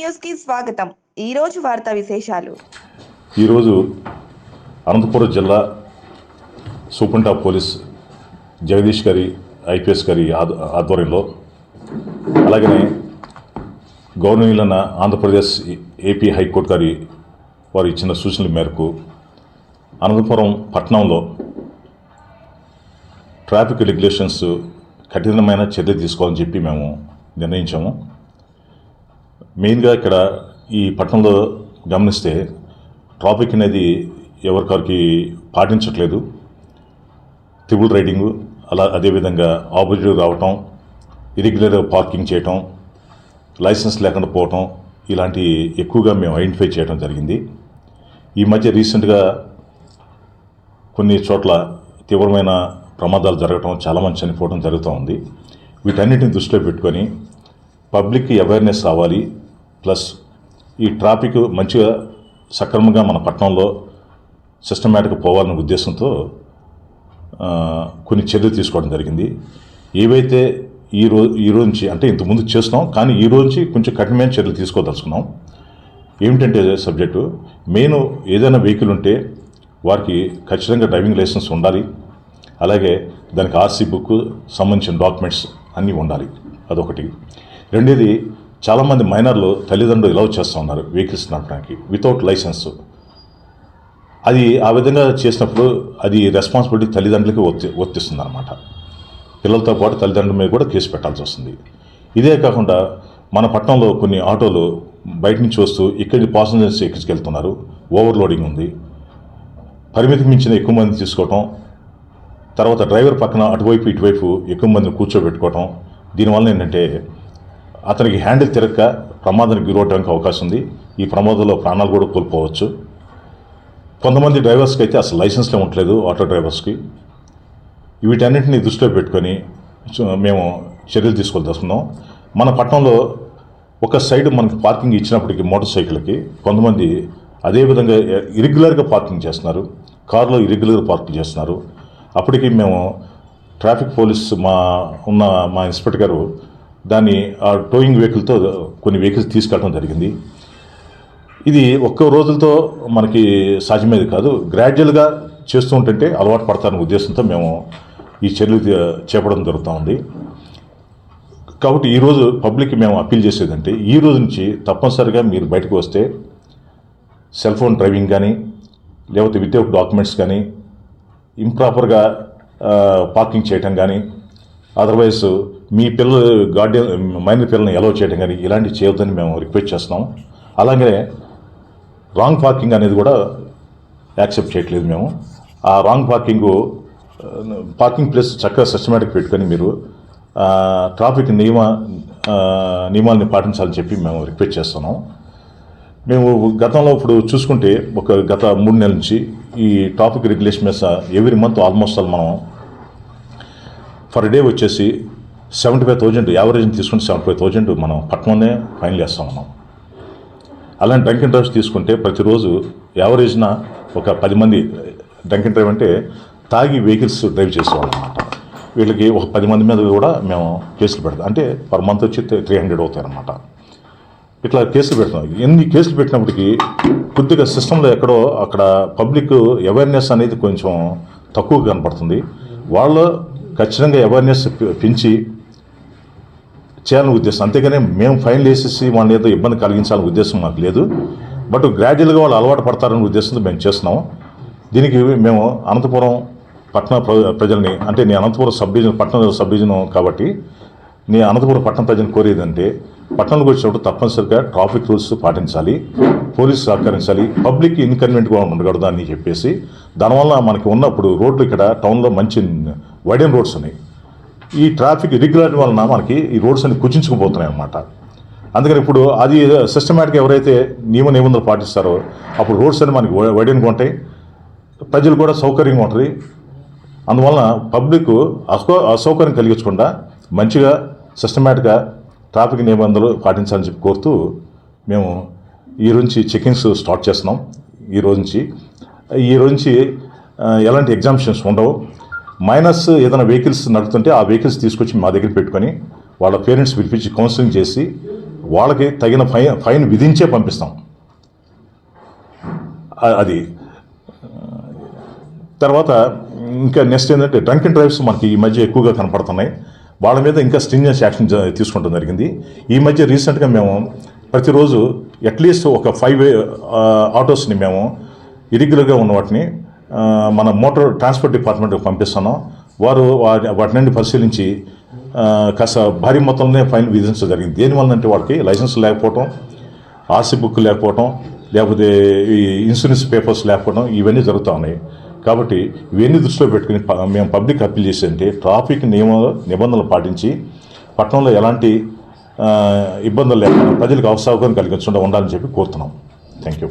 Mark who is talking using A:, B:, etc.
A: News కి స్వాగతం. ఈ రోజు వార్తా విశేషాలు.
B: ఈరోజు అనంతపురం జిల్లా సూపరింటెండెంట్ ఆఫ్ పోలీస్ జగదీష్ గారి ఐపీఎస్ గారి ఆధ్వర్యంలో అలాగనే గవర్నర్లైన ఆంధ్రప్రదేశ్ ఏపీ హైకోర్టు గారి వారు ఇచ్చిన సూచనల మేరకు అనంతపురం పట్టణంలో ట్రాఫిక్ రెగ్యులేషన్స్ కఠినమైన చర్య తీసుకోవాలని చెప్పి మేము నిర్ణయించాము. మెయిన్గా ఇక్కడ ఈ పట్టణంలో గమనిస్తే ట్రాఫిక్ అనేది ఎవరికారికి పాటించట్లేదు. ట్రిపుల్ రైడింగు, అదేవిధంగా ఆపోజిట్ రావటం, ఇరెగ్యులర్ పార్కింగ్ చేయటం, లైసెన్స్ లేకుండా పోవటం, ఇలాంటి ఎక్కువగా మేము ఐడెంటిఫై చేయడం జరిగింది. ఈ మధ్య రీసెంట్గా కొన్ని చోట్ల తీవ్రమైన ప్రమాదాలు జరగటం, చాలామంది చనిపోవడం జరుగుతూ ఉంది. వీటన్నిటిని దృష్టిలో పెట్టుకొని పబ్లిక్కి అవేర్నెస్ రావాలి, ప్లస్ ఈ ట్రాఫిక్ మంచిగా సక్రమంగా మన పట్టణంలో సిస్టమేటిక్గా పోవాలనే ఉద్దేశంతో కొన్ని చర్యలు తీసుకోవడం జరిగింది. ఏవైతే ఈ రోజు నుంచి అంటే ఇంతకుముందు చేస్తున్నాం, కానీ ఈ రోజు నుంచి కొంచెం కఠినమైన చర్యలు తీసుకోదలుచుకున్నాం. ఏమిటంటే సబ్జెక్టు మెయిన్, ఏదైనా వెహికల్ ఉంటే వారికి ఖచ్చితంగా డ్రైవింగ్ లైసెన్స్ ఉండాలి, అలాగే దానికి ఆర్సీ బుక్ సంబంధించిన డాక్యుమెంట్స్ అన్నీ ఉండాలి. అదొకటి. రెండోది, చాలామంది మైనర్లు తల్లిదండ్రులు ఎలవ్ చేస్తూ ఉన్నారు వెహికల్స్ నడపడానికి వితౌట్ లైసెన్స్. అది ఆ విధంగా చేసినప్పుడు అది రెస్పాన్సిబిలిటీ తల్లిదండ్రులకి వర్తిస్తుంది అన్నమాట. పిల్లలతో పాటు తల్లిదండ్రుల మీద కూడా కేసు పెట్టాల్సి వస్తుంది. ఇదే కాకుండా మన పట్టణంలో కొన్ని ఆటోలు బయట నుంచి వస్తూ ఇక్కడి పాసెంజర్స్ ఎక్కించుకెళ్తున్నారు. ఓవర్లోడింగ్ ఉంది. పరిమితికి మించిన ఎక్కువ మంది తీసుకోవటం, తర్వాత డ్రైవర్ పక్కన అటువైపు ఇటువైపు ఎక్కువ మందిని కూర్చోబెట్టుకోవటం. దీనివల్ల ఏంటంటే అతనికి హ్యాండిల్ తిరగక ప్రమాదానికి గురవడానికి అవకాశం ఉంది. ఈ ప్రమాదంలో ప్రాణాలు కూడా కోల్పోవచ్చు. కొంతమంది డ్రైవర్స్కి అయితే అసలు లైసెన్స్లే ఉండలేదు, ఆటో డ్రైవర్స్కి. వీటన్నింటినీ దృష్టిలో పెట్టుకొని మేము చర్యలు తీసుకోవాల్సుకున్నాం. మన పట్టణంలో ఒక సైడ్ మనకి పార్కింగ్ ఇచ్చినప్పటికీ మోటార్ సైకిల్కి కొంతమంది అదేవిధంగా ఇరెగ్యులర్గా పార్కింగ్ చేస్తున్నారు, కారులో ఇరెగ్యులర్గా పార్కింగ్ చేస్తున్నారు. అప్పటికి మేము ట్రాఫిక్ పోలీస్ మా ఇన్స్పెక్టర్ గారు దాన్ని ఆ టోయింగ్ వెహికల్తో కొన్ని వెహికల్స్ తీసుకెళ్ళడం జరిగింది. ఇది ఒక్క రోజులతో మనకి సాధ్యమేది కాదు. గ్రాడ్యువల్గా చేస్తూ ఉంటుంటే అలవాటు పడతారనే ఉద్దేశంతో మేము ఈ చర్యలు చేపట్టడం జరుగుతూ ఉంది. కాబట్టి ఈరోజు పబ్లిక్కి మేము అప్పీల్ చేసేదంటే, ఈ రోజు నుంచి తప్పనిసరిగా మీరు బయటకు వస్తే సెల్ ఫోన్ డ్రైవింగ్ కానీ, లేకపోతే వితౌట్ డాక్యుమెంట్స్ కానీ, ఇంప్రాపర్గా పార్కింగ్ చేయటం కానీ, అదర్వైజ్ మీ మైనర్ పిల్లల్ని ఎలవ్ చేయడం కానీ ఇలాంటివి చేయొద్దని మేము రిక్వెస్ట్ చేస్తున్నాం. అలాగే రాంగ్ పార్కింగ్ అనేది కూడా యాక్సెప్ట్ చేయట్లేదు మేము. ఆ రాంగ్ పార్కింగ్ ప్లేస్ చక్కగా సిస్టమేటిక్ పెట్టుకొని మీరు ట్రాఫిక్ నియమాలని పాటించాలని చెప్పి మేము రిక్వెస్ట్ చేస్తున్నాం. మేము గతంలో ఇప్పుడు చూసుకుంటే గత 3 నెలల నుంచి ఈ ట్రాఫిక్ రెగ్యులేషన్ మీద ఎవ్రీ మంత్ ఆల్మోస్ట్ మనం ఫర్ డే వచ్చేసి 75,000 యావరేజ్ తీసుకుంటే 75,000 మనం పట్టణంలోనే ఫైనల్ చేస్తాం ఉన్నాం. అలాంటి డ్రంక్ అండ్ డ్రైవ్స్ తీసుకుంటే ప్రతిరోజు యావరేజ్న ఒక 10 మంది డ్రంక్ అండ్ డ్రైవ్ అంటే తాగి వెహికల్స్ డ్రైవ్ చేసేవాళ్ళం అన్నమాట. వీళ్ళకి ఒక 10 మంది మీద కూడా మేము కేసులు పెడతాం. అంటే పర్ మంత్ వచ్చి 300 అవుతాయి అన్నమాట. ఇట్లా కేసులు పెడుతున్నాం. ఎన్ని కేసులు పెట్టినప్పటికీ కొద్దిగా సిస్టంలో ఎక్కడో అక్కడ పబ్లిక్ అవేర్నెస్ అనేది కొంచెం తక్కువ కనపడుతుంది. వాళ్ళు ఖచ్చితంగా అవేర్నెస్ పెంచి చేయాలని ఉద్దేశం, అంతేగాని మేము ఫైన్ వేసేసి వాళ్ళని ఏదో ఇబ్బంది కలిగించాలనే ఉద్దేశం మాకు లేదు. బట్ గ్రాడ్యువల్గా వాళ్ళు అలవాటు పడతారనే ఉద్దేశంతో మేము చేస్తున్నాం. దీనికి మేము అనంతపురం పట్టణ ప్రజల్ని, అంటే నేను అనంతపురం పట్టణ సబ్ డివిజన్ కాబట్టి నేను అనంతపురం పట్టణ ప్రజలను కోరేదంటే, పట్టణంలోకి వచ్చినప్పుడు తప్పనిసరిగా ట్రాఫిక్ రూల్స్ పాటించాలి, పోలీసు సహకరించాలి, పబ్లిక్ ఇన్కన్వీనియంట్గా ఉండకూడదు అని చెప్పేసి. దానివల్ల మనకి ఉన్నప్పుడు రోడ్లు ఇక్కడ టౌన్లో మంచి వైడెన్ రోడ్స్ ఉన్నాయి. ఈ ట్రాఫిక్ ఇరెగ్యులారిటీ వలన మనకి ఈ రోడ్స్ అన్ని కుచించుకుపోతున్నాయి అన్నమాట. అందుకని ఇప్పుడు అది సిస్టమేటిక్గా ఎవరైతే నిబంధనలు పాటిస్తారో అప్పుడు రోడ్స్ అన్ని మనకి వైడెన్గా ఉంటాయి, ప్రజలు కూడా సౌకర్యంగా ఉంటుంది. అందువలన పబ్లిక్ అసౌకర్యం కలిగించకుండా మంచిగా సిస్టమేటిక్గా ట్రాఫిక్ నిబంధనలు పాటించాలని చెప్పి కోరుతూ మేము ఈ రోజు నుంచి చెకింగ్స్ స్టార్ట్ చేస్తున్నాం. ఈ రోజు నుంచి ఎలాంటి ఎగ్జామ్షన్స్ ఉండవు. మైనస్ ఏదైనా వెహికల్స్ నడుపుతుంటే ఆ వెహికల్స్ తీసుకొచ్చి మా దగ్గర పెట్టుకొని వాళ్ళ పేరెంట్స్ పిలిపించి కౌన్సిలింగ్ చేసి వాళ్ళకి తగిన ఫైన్ విధించే పంపిస్తాం. అది తర్వాత ఇంకా నెక్స్ట్ ఏంటంటే డ్రంక్ అండ్ డ్రైవ్స్ మనకి ఈ మధ్య ఎక్కువగా కనపడుతున్నాయి. వాళ్ళ మీద ఇంకా స్ట్రింజెన్స్ యాక్షన్ తీసుకోవడం జరిగింది. ఈ మధ్య రీసెంట్గా మేము ప్రతిరోజు అట్లీస్ట్ ఒక 5 ఆటోస్ని మేము ఇరెగ్యులర్గా ఉన్న వాటిని మన మోటార్ ట్రాన్స్పోర్ట్ డిపార్ట్మెంట్కి పంపిస్తున్నాం. వారు వాటి నుండి పరిశీలించి కాస్త భారీ మొత్తంలోనే ఫైన్ విధించడం జరిగింది. దేనివల్ల అంటే వాళ్ళకి లైసెన్స్ లేకపోవటం, ఆర్సీ బుక్ లేకపోవటం, లేకపోతే ఈ ఇన్సూరెన్స్ పేపర్స్ లేకపోవడం, ఇవన్నీ జరుగుతూ ఉన్నాయి. కాబట్టి ఇవన్నీ దృష్టిలో పెట్టుకుని మేము పబ్లిక్ అప్పీల్ చేసేదంటే ట్రాఫిక్ నిబంధనలు పాటించి పట్టణంలో ఎలాంటి ఇబ్బందులు లేకుండా ప్రజలకు అవసరం కలిగించకుండా ఉండాలని చెప్పి కోరుతున్నాం. Thank you.